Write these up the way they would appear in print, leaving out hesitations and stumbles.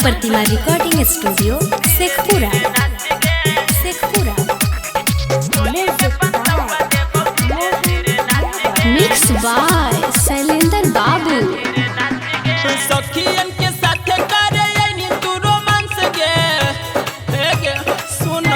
Pratima recording studio Sheikhpura. Mix by Shailendra Babu. सखियन के साथे करे यानी तू रोमांस गे सुन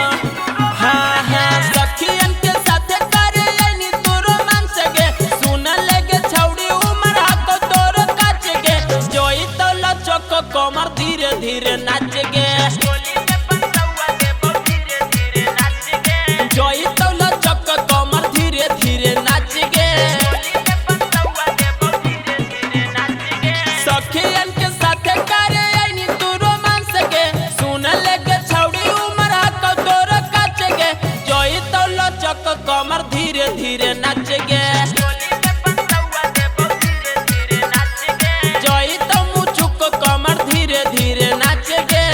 हाँ सखियन के साथे करे यानी तू रोमांस गे सुन लेगे छौड़ी उमर हाको तोर काच गे जोई तो लचक कमर धीरे धीरे नाच गे जोई तो लचक कमर धीरे धीरे नाच गे सखियन के साथे करे यानी तू रोमांस गे सुन लेगे छौड़ी उमर हाको तोर काच गे जोई तो लचक कमर धीरे धीरे नाच गे जोई तो मुचुक कमर धीरे धीरे नाच गे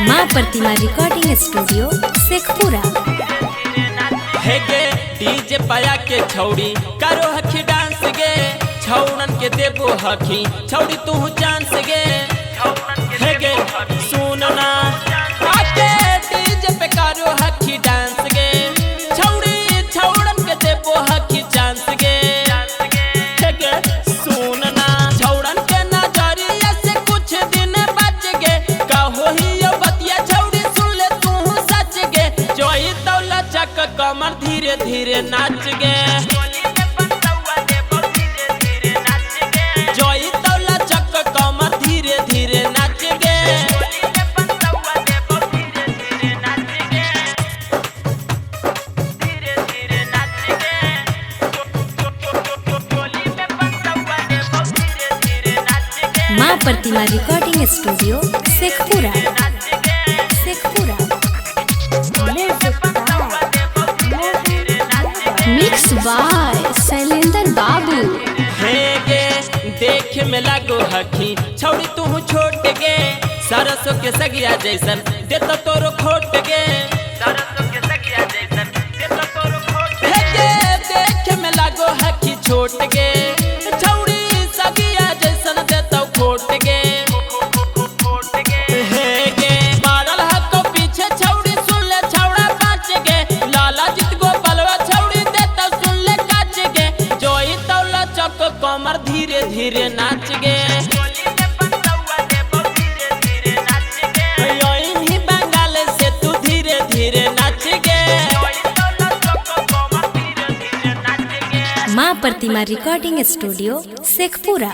माँ प्रतिमा रिकॉर्डिंग स्टूडियो शेखपुरा। हे गे डीजे पाया के छौड़ी करो हखी डांस गे छौड़न के देबो हखी छौड़ी तू चांस गे हे गे सुन ना आके डीजे पे करो हखी डांस गे छौड़ी छौड़न के देबो हखी चांस गे हे गे सुन ना छौड़न के नजरिया से कुछ दिन बच गे कहो ही यो बतिया छौड़ी सुन ले तू सच गे जोई तो लचक कमर धीरे धीरे नाच गे जोई तो लचक कमर धीरे धीरे नाच गे माँ Pratima recording studio Sheikhpura. Mix by Shailendra Babu. हे गे देख में लागो हखी छौड़ी तू छोट गे सरसों के सगिया जैसन देता तोरो खोट गे हे गे देख में लागो हखी छोट गे छौड़ी सगिया जैसन देता खोट गे हे गे मारल हको पीछे छौड़ी सुन ले छौड़ा काच गे लाला जित गोपालवा छौड़ी देता सुन ले काच गे जोई तो लचक कमर धीरे धीरे नाच गे योही बंगाल से तू धीरे धीरे नाच गे माँ प्रतिमा रिकॉर्डिंग स्टूडियो शेखपुरा।